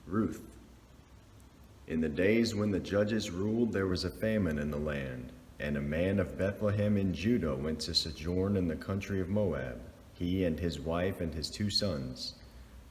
Ruth. In the days when the judges ruled, there was a famine in the land, and a man of Bethlehem in Judah went to sojourn in the country of Moab, he and his wife and his 2 sons.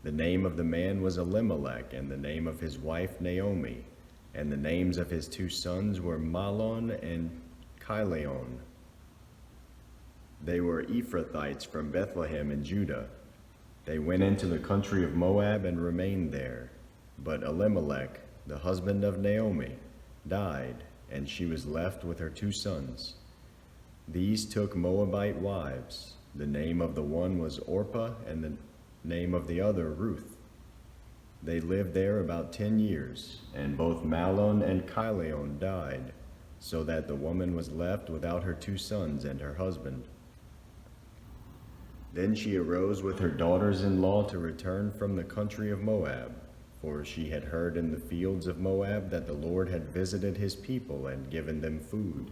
The name of the man was Elimelech, and the name of his wife Naomi, and the names of his 2 sons were Mahlon and Chilion. They were Ephrathites from Bethlehem in Judah. They went into the country of Moab and remained there. But Elimelech, the husband of Naomi, died, and she was left with her 2 sons. These took Moabite wives. The name of the one was Orpah, and the name of the other Ruth. They lived there about 10 years, and both Mahlon and Chilion died, so that the woman was left without her 2 sons and her husband. Then she arose with her daughters-in-law to return from the country of Moab, for she had heard in the fields of Moab that the Lord had visited his people and given them food.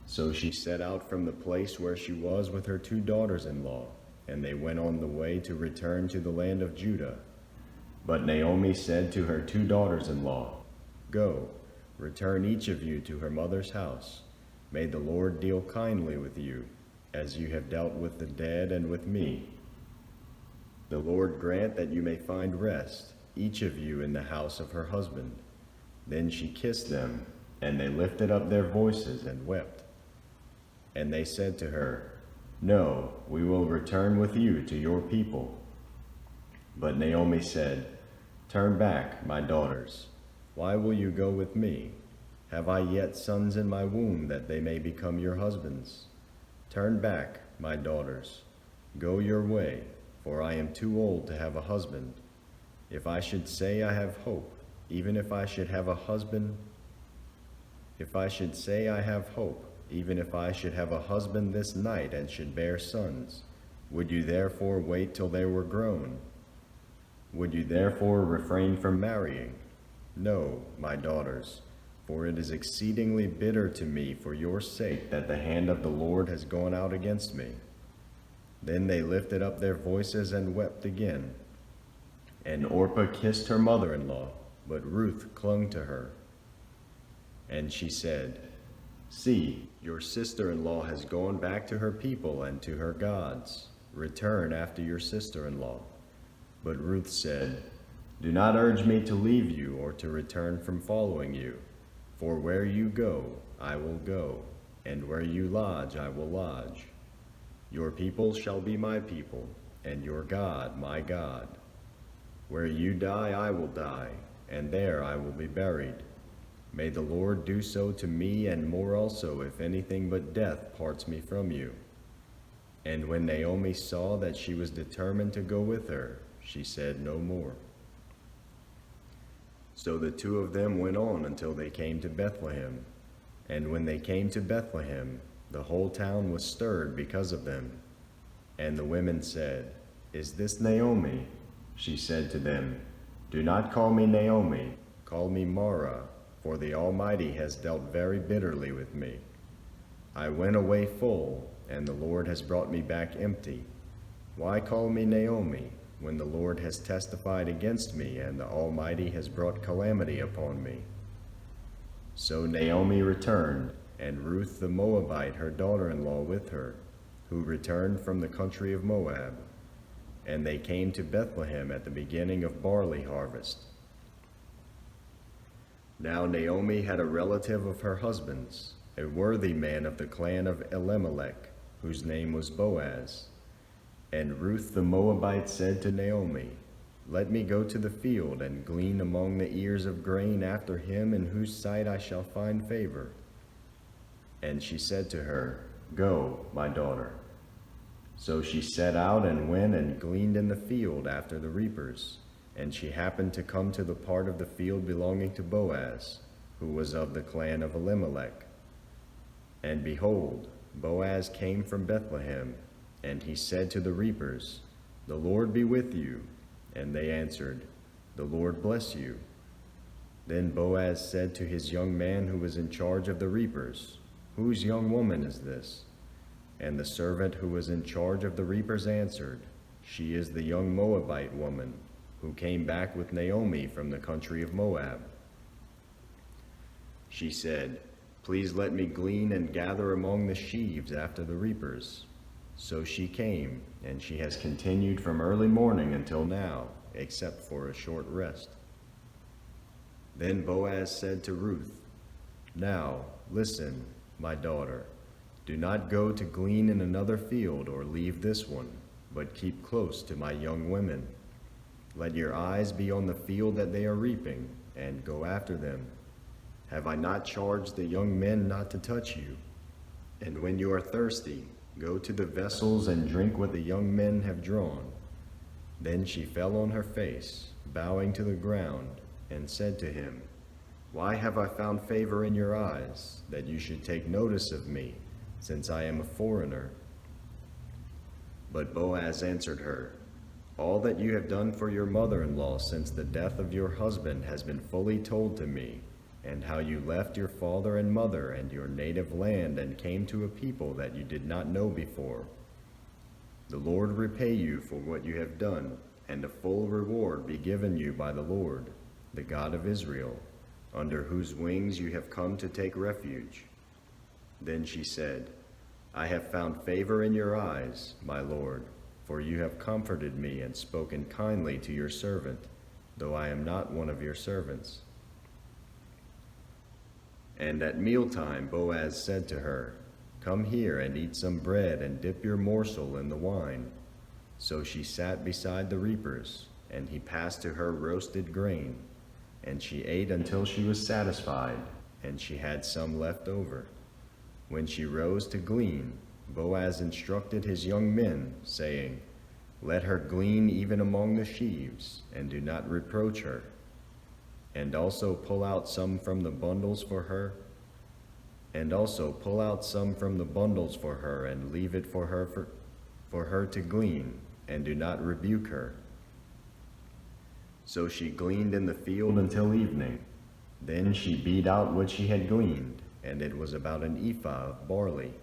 So she set out from the place where she was with her 2 daughters-in-law, and they went on the way to return to the land of Judah. But Naomi said to her 2 daughters-in-law, "Go, return each of you to her mother's house. May the Lord deal kindly with you, as you have dealt with the dead and with me. The Lord grant that you may find rest, each of you in the house of her husband." Then she kissed them, and they lifted up their voices and wept. And they said to her, "No, we will return with you to your people." But Naomi said, "Turn back, my daughters. Why will you go with me? Have I yet sons in my womb that they may become your husbands? Turn back, my daughters. Go your way, for I am too old to have a husband. If I should say I have hope, even if I should have a husband, if I should say I have hope, even if I should have a husband this night and should bear sons, would you therefore wait till they were grown? Would you therefore refrain from marrying? No, my daughters, for it is exceedingly bitter to me for your sake that the hand of the Lord has gone out against me." Then they lifted up their voices and wept again. And Orpah kissed her mother-in-law, but Ruth clung to her. And she said, "See, your sister-in-law has gone back to her people and to her gods. Return after your sister-in-law." But Ruth said, "Do not urge me to leave you or to return from following you. For where you go, I will go, and where you lodge, I will lodge. Your people shall be my people, and your God my God. Where you die, I will die, and there I will be buried. May the Lord do so to me, and more also, if anything but death parts me from you." And when Naomi saw that she was determined to go with her, she said no more. So the 2 of them went on until they came to Bethlehem. And when they came to Bethlehem, the whole town was stirred because of them. And the women said, "Is this Naomi?" She said to them, "Do not call me Naomi, call me Mara, for the Almighty has dealt very bitterly with me. I went away full, and the Lord has brought me back empty. Why call me Naomi, when the Lord has testified against me, and the Almighty has brought calamity upon me?" So Naomi returned, and Ruth the Moabite, her daughter-in-law, with her, who returned from the country of Moab. And they came to Bethlehem at the beginning of barley harvest. Now Naomi had a relative of her husband's, a worthy man of the clan of Elimelech, whose name was Boaz. And Ruth the Moabite said to Naomi, "Let me go to the field and glean among the ears of grain after him in whose sight I shall find favor." And she said to her, "Go, my daughter." So she set out and went and gleaned in the field after the reapers. And she happened to come to the part of the field belonging to Boaz, who was of the clan of Elimelech. And behold, Boaz came from Bethlehem, and he said to the reapers, "The Lord be with you." And they answered, "The Lord bless you." Then Boaz said to his young man who was in charge of the reapers, "Whose young woman is this?" And the servant who was in charge of the reapers answered, "She is the young Moabite woman." who came back with Naomi from the country of Moab. She said, "Please let me glean and gather among the sheaves after the reapers." So she came, and she has continued from early morning until now, except for a short rest. Then Boaz said to Ruth, "Now, listen, my daughter. Do not go to glean in another field or leave this one, but keep close to my young women. Let your eyes be on the field that they are reaping, and go after them. Have I not charged the young men not to touch you? And when you are thirsty, go to the vessels and drink what the young men have drawn." Then she fell on her face, bowing to the ground, and said to him, "Why have I found favor in your eyes, that you should take notice of me, since I am a foreigner?" But Boaz answered her, "All that you have done for your mother-in-law since the death of your husband has been fully told to me, and how you left your father and mother and your native land and came to a people that you did not know before. The Lord repay you for what you have done, and a full reward be given you by the Lord, the God of Israel, under whose wings you have come to take refuge." Then she said, "I have found favor in your eyes, my Lord, for you have comforted me and spoken kindly to your servant, though I am not one of your servants." And at mealtime Boaz said to her, "Come here and eat some bread and dip your morsel in the wine." So she sat beside the reapers, and he passed to her roasted grain, and she ate until she was satisfied, and she had some left over. When she rose to glean, Boaz instructed his young men, saying, "Let her glean even among the sheaves, and do not reproach her. And also pull out some from the bundles for her, and leave it for her to glean, and do not rebuke her." So she gleaned in the field until evening. Then she beat out what she had gleaned, and it was about an ephah of barley.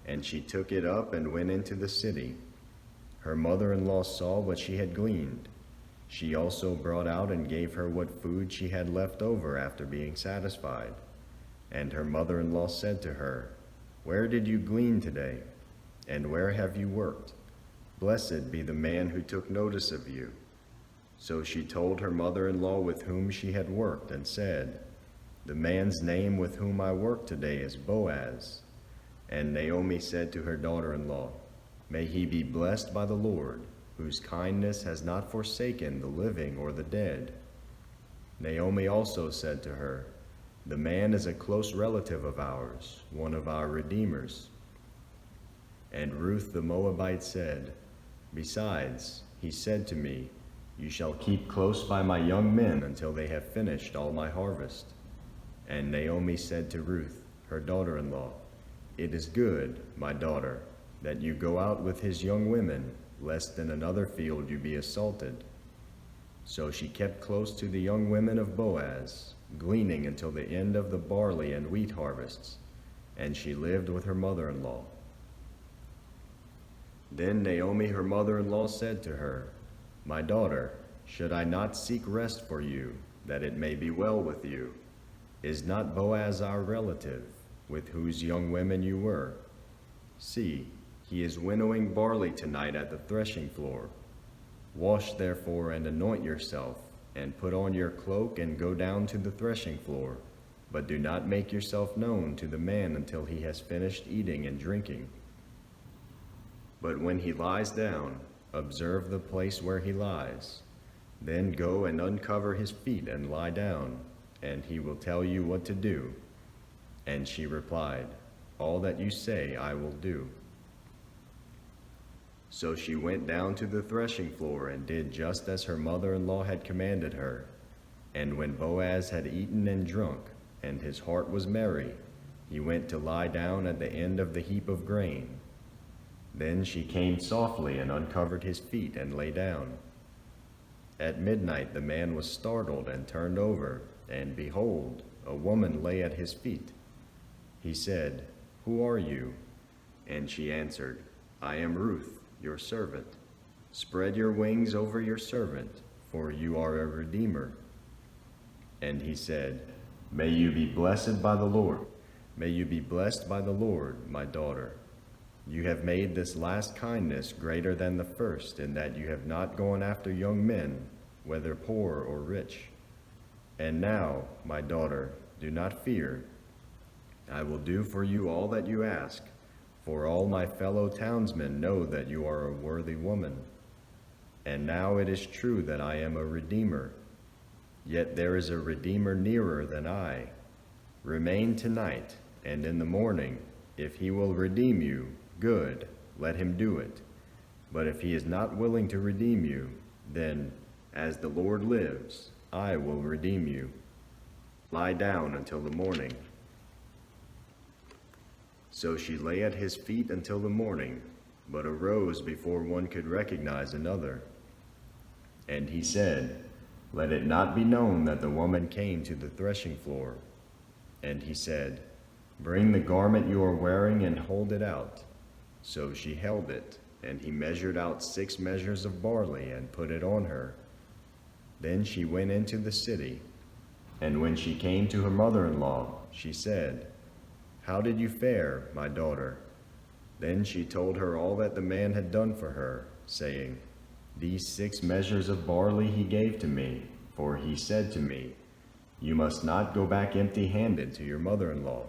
And she took it up and went into the city. Her mother-in-law saw what she had gleaned. She also brought out and gave her what food she had left over after being satisfied. And her mother-in-law said to her, "Where did you glean today? And where have you worked? Blessed be the man who took notice of you." So she told her mother-in-law with whom she had worked, and said, "The man's name with whom I worked today is Boaz." And Naomi said to her daughter-in-law, "May he be blessed by the Lord, whose kindness has not forsaken the living or the dead." Naomi also said to her, "The man is a close relative of ours, one of our redeemers." And Ruth the Moabite said, "Besides, he said to me, 'You shall keep close by my young men until they have finished all my harvest.'" And Naomi said to Ruth, her daughter-in-law, "It is good, my daughter, that you go out with his young women, lest in another field you be assaulted." So she kept close to the young women of Boaz, gleaning until the end of the barley and wheat harvests, and she lived with her mother-in-law. Then Naomi her mother-in-law said to her, "My daughter, should I not seek rest for you, that it may be well with you? Is not Boaz our relative, with whose young women you were? See, he is winnowing barley tonight at the threshing floor. Wash therefore and anoint yourself, and put on your cloak and go down to the threshing floor, but do not make yourself known to the man until he has finished eating and drinking. But when he lies down, observe the place where he lies. Then go and uncover his feet and lie down, and he will tell you what to do." And she replied, "All that you say I will do." So she went down to the threshing floor and did just as her mother-in-law had commanded her. And when Boaz had eaten and drunk, and his heart was merry, he went to lie down at the end of the heap of grain. Then she came softly and uncovered his feet and lay down. At midnight the man was startled and turned over, and behold, a woman lay at his feet. He said, "Who are you?" And she answered, "I am Ruth, your servant. Spread your wings over your servant, for you are a redeemer." And he said, "May you be blessed by the Lord. May you be blessed by the Lord, my daughter. You have made this last kindness greater than the first, in that you have not gone after young men, whether poor or rich. And now, my daughter, do not fear. I will do for you all that you ask, for all my fellow townsmen know that you are a worthy woman. And now it is true that I am a redeemer, yet there is a redeemer nearer than I. Remain tonight, and in the morning, if he will redeem you, good, let him do it. But if he is not willing to redeem you, then, as the Lord lives, I will redeem you. Lie down until the morning." So she lay at his feet until the morning, but arose before one could recognize another. And he said, "Let it not be known that the woman came to the threshing floor." And he said, "Bring the garment you are wearing and hold it out." So she held it, and he measured out 6 measures of barley and put it on her. Then she went into the city, and when she came to her mother-in-law, she said, "How did you fare, my daughter?" Then she told her all that the man had done for her, saying, "These 6 measures of barley he gave to me, for he said to me, 'You must not go back empty-handed to your mother-in-law.'"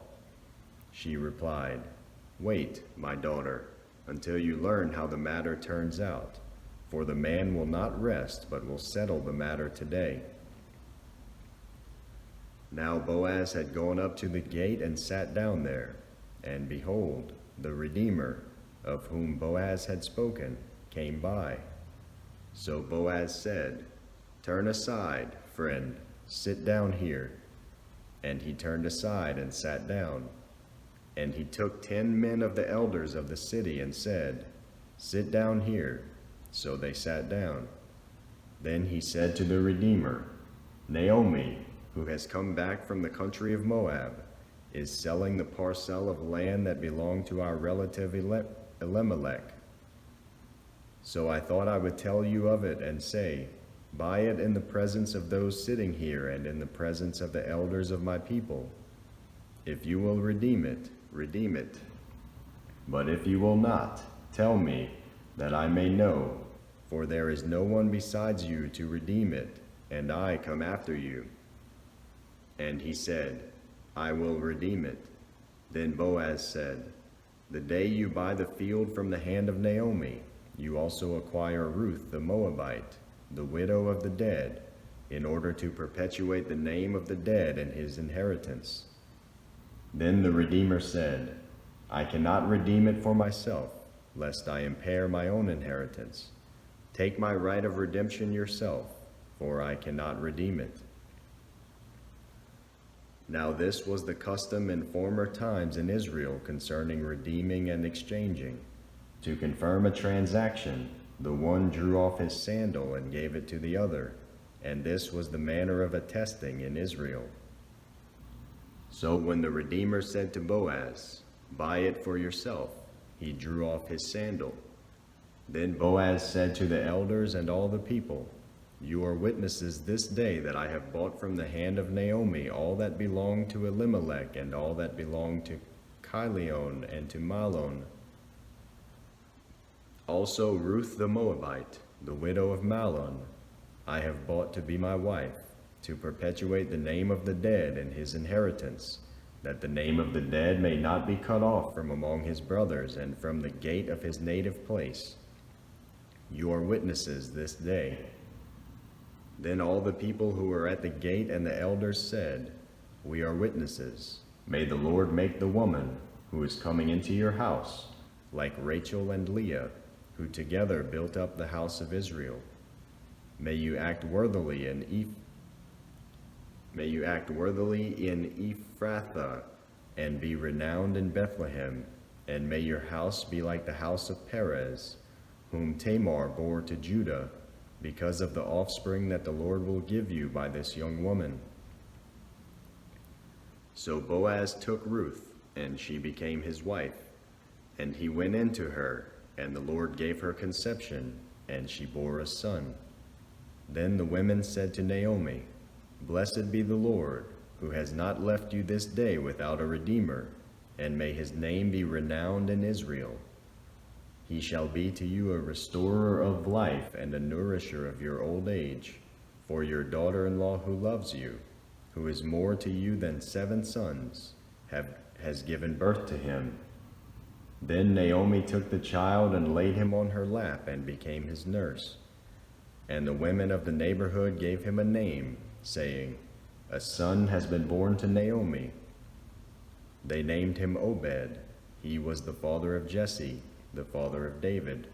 She replied, "Wait, my daughter, until you learn how the matter turns out, for the man will not rest, but will settle the matter today." Now Boaz had gone up to the gate and sat down there, and behold, the Redeemer, of whom Boaz had spoken, came by. So Boaz said, "Turn aside, friend, sit down here." And he turned aside and sat down. And he took 10 men of the elders of the city and said, "Sit down here." So they sat down. Then he said to the Redeemer, "Naomi, who has come back from the country of Moab, is selling the parcel of land that belonged to our relative Elimelech. So I thought I would tell you of it and say, buy it in the presence of those sitting here and in the presence of the elders of my people. If you will redeem it, redeem it. But if you will not, tell me, that I may know, for there is no one besides you to redeem it, and I come after you." And he said, "I will redeem it." Then Boaz said, "The day you buy the field from the hand of Naomi, you also acquire Ruth the Moabite, the widow of the dead, in order to perpetuate the name of the dead and his inheritance." Then the Redeemer said, "I cannot redeem it for myself, lest I impair my own inheritance. Take my right of redemption yourself, for I cannot redeem it." Now this was the custom in former times in Israel concerning redeeming and exchanging. To confirm a transaction, the one drew off his sandal and gave it to the other, and this was the manner of attesting in Israel. So when the Redeemer said to Boaz, "Buy it for yourself," he drew off his sandal. Then Boaz said to the elders and all the people, "You are witnesses this day that I have bought from the hand of Naomi all that belonged to Elimelech and all that belonged to Chilion and to Mahlon. Also Ruth the Moabite, the widow of Mahlon, I have bought to be my wife, to perpetuate the name of the dead and his inheritance, that the name of the dead may not be cut off from among his brothers and from the gate of his native place. You are witnesses this day." Then all the people who were at the gate and the elders said, "We are witnesses. May the Lord make the woman who is coming into your house like Rachel and Leah, who together built up the house of Israel. May you act worthily in Ephrathah, and be renowned in Bethlehem, and may your house be like the house of Perez, whom Tamar bore to Judah, because of the offspring that the Lord will give you by this young woman." So Boaz took Ruth, and she became his wife, and he went in to her, and the Lord gave her conception, and she bore a son. Then the women said to Naomi, "Blessed be the Lord, who has not left you this day without a redeemer, and may his name be renowned in Israel. He shall be to you a restorer of life and a nourisher of your old age, for your daughter-in-law who loves you, who is more to you than 7 sons, has given birth to him." Then Naomi took the child and laid him on her lap and became his nurse. And the women of the neighborhood gave him a name, saying, "A son has been born to Naomi." They named him Obed. He was the father of Jesse, the father of David.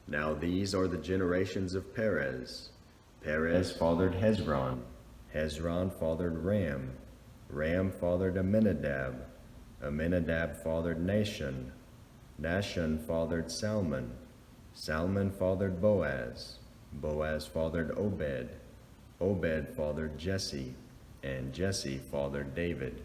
Now these are the generations of Perez. Perez fathered Hezron. Hezron fathered Ram. Ram fathered Amminadab. Amminadab fathered Nahshon. Nahshon fathered Salmon. Salmon fathered Boaz. Boaz fathered Obed. Obed fathered Jesse. And Jesse fathered David.